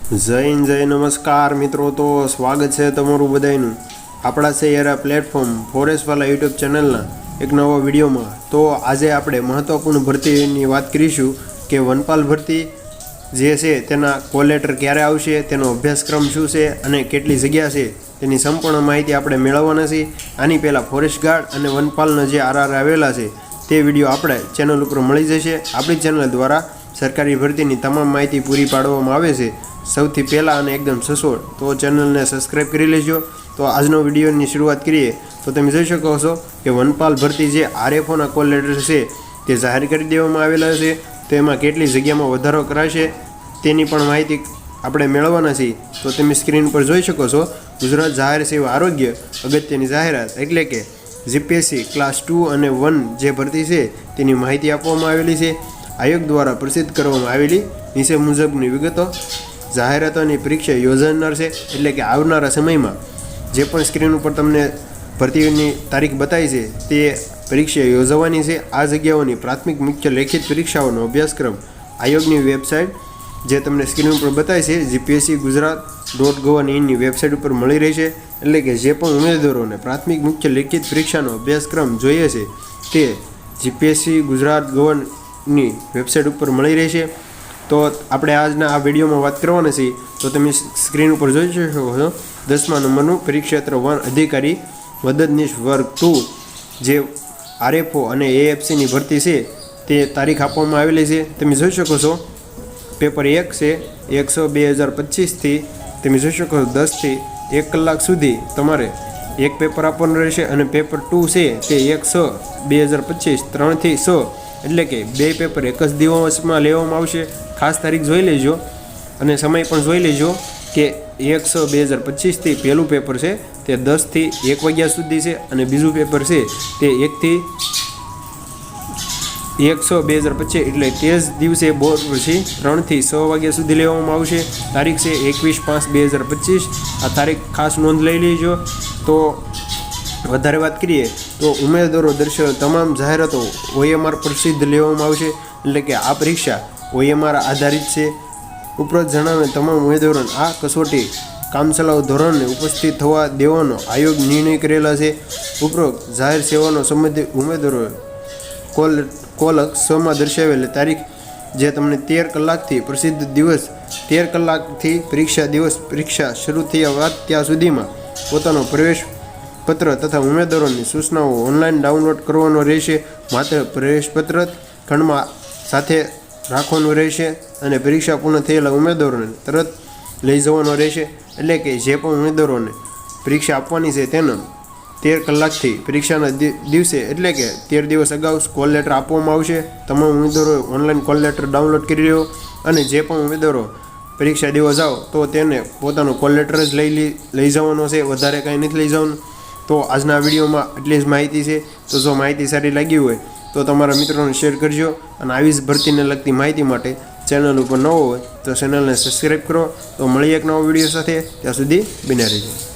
જય નમસ્કાર મિત્રો, તો સ્વાગત છે તમારું બધાનું આપણા શહેરા પ્લેટફોર્મ ફોરેસ્ટવાલા યુટ્યુબ ચેનલના એક નવા વિડીયોમાં। તો આજે આપણે મહત્ત્વપૂર્ણ ભરતીની વાત કરીશું કે વનપાલ ભરતી જે છે તેના કોલ લેટર ક્યારે આવશે, તેનો અભ્યાસક્રમ શું છે અને કેટલી જગ્યા છે તેની સંપૂર્ણ માહિતી આપણે મેળવવાના છે। આની પહેલાં ફોરેસ્ટ ગાર્ડ અને વનપાલના જે આરઆર આવેલા છે તે વિડીયો આપણે ચેનલ ઉપર મળી જશે। આપણી ચેનલ દ્વારા સરકારી ભરતીની તમામ માહિતી પૂરી પાડવામાં આવે છે સૌથી પહેલાં અને એકદમ સચોટ। તો ચેનલને સબસ્ક્રાઈબ કરી લેજો। તો આજનો વિડીયોની શરૂઆત કરીએ તો તમે જોઈ શકો છો કે વનપાલ ભરતી જે આરએફઓના કોલ લેટર છે તે જાહેર કરી દેવામાં આવેલા છે। તો એમાં કેટલી જગ્યામાં વધારો કરાશે તેની પણ માહિતી આપણે મેળવવાના છીએ। તો તમે સ્ક્રીન પર જોઈ શકો છો ગુજરાત જાહેર સેવા આરોગ્ય અગત્યની જાહેરાત એટલે કે જીપીએસસી ક્લાસ 2 અને 1 જે ભરતી છે તેની માહિતી આપવામાં આવેલી છે। આયોગ દ્વારા પ્રસિદ્ધ કરવામાં આવેલી નીચે મુજબની વિગતો જાહેરાતોની પરીક્ષા યોજાનાર છે એટલે કે આવનારા સમયમાં જે પણ સ્ક્રીન ઉપર તમને ભરતીની તારીખ બતાવી છે તે પરીક્ષા યોજવાની છે। આ જગ્યાઓની પ્રાથમિક મુખ્ય લેખિત પરીક્ષાઓનો અભ્યાસક્રમ આયોગની વેબસાઇટ જે તમને સ્ક્રીન ઉપર બતાવી છે gpscgujarat.gov.in વેબસાઇટ ઉપર મળી રહેશે। એટલે કે જે પણ ઉમેદવારોને પ્રાથમિક મુખ્ય લેખિત પરીક્ષાનો અભ્યાસક્રમ જોઈએ છે તે gpscgujarat.gov.in વેબસાઇટ ઉપર મળી રહેશે। તો આપણે આજના આ વિડીયોમાં વાત કરવાના છીએ। તો તમે સ્ક્રીન ઉપર જોઈ શકો છો 10મા નંબરનું પરીક્ષેત્ર 1 અધિકારી મદદનીશ વર્ગ 2 જે આરએફઓ અને એએફસીની ભરતી છે તે તારીખ આપવામાં આવેલી છે। તમે જોઈ શકો છો પેપર 1 છે 100/2025થી તમે જોઈ શકો છો 10 થી 1 કલાક સુધી તમારે એક પેપર આપવાનું રહેશે અને પેપર 2 છે તે 100/2025 3 થી 6 એટલે કે બે પેપર એક જ દિવસમાં લેવામાં આવશે। ખાસ તારીખ જોઈ લેજો અને સમય પણ જોઈ લેજો કે 100/2025થી પહેલું પેપર છે તે 10 થી 1 વાગ્યા સુધી છે અને બીજું પેપર છે તે 1 થી 100/2025 એટલે તે જ દિવસે બોર્ડ પછી 3 થી 6 વાગ્યા સુધી લેવામાં આવશે। તારીખ છે 21/5/2025। આ તારીખ ખાસ નોંધ લઈ લેજો। તો વધારે વાત કરીએ તો ઉમેદવારો દર્શાવેલ તમામ જાહેરાતો OMR પ્રસિદ્ધ લેવામાં આવશે એટલે કે આ પરીક્ષા OMR આધારિત છે। ઉપરોક્ત જણાવેલ તમામ ઉમેદવારોને આ કસોટી કામચલાઉ ધોરણે ઉપસ્થિત થવા દેવાનો આયોગ નિર્ણય કરેલા છે। ઉપરોક્ત જાહેર સેવાનો સંબંધિત ઉમેદવારોએ કોલ 6માં દર્શાવેલી તારીખ જે તમને 13 કલાકથી પ્રસિદ્ધ દિવસ 13 કલાકથી પરીક્ષા શરૂ થયા ત્યાં સુધીમાં પોતાનો પ્રવેશ પત્ર તથા ઉમેદવારોની સૂચનાઓ ઓનલાઈન ડાઉનલોડ કરવાનો રહેશે। માત્ર પ્રવેશપત્ર ખંડમાં સાથે રાખવાનું રહેશે અને પરીક્ષા પૂર્ણ થયેલા ઉમેદવારોને તરત લઈ જવાનો રહેશે। એટલે કે જે પણ ઉમેદવારોને પરીક્ષા આપવાની છે તેનો 13 કલાકથી પરીક્ષાના દિવસે એટલે કે 13 દિવસ અગાઉ કોલ લેટર આપવામાં આવશે। તમામ ઉમેદવારોએ ઓનલાઈન કોલ લેટર ડાઉનલોડ કરી રહ્યો અને જે પણ ઉમેદવારો પરીક્ષા દેવા જાઓ તો તેને પોતાનો કોલ લેટર જ લઈ જવાનો છે, વધારે કાંઈ નથી લઈ જવાનું। તો આજના વિડીયોમાં એટલી જ માહિતી છે। તો જો માહિતી સારી લાગી હોય તો તમારા મિત્રોને શેર કરજો અને આવી જ ભરતીને લગતી માહિતી માટે ચેનલ ઉપર નવો હોય તો ચેનલને સબસ્ક્રાઈબ કરો। તો મળીએ એક નવો વિડીયો સાથે, ત્યાં સુધી બન્યા રહેજો।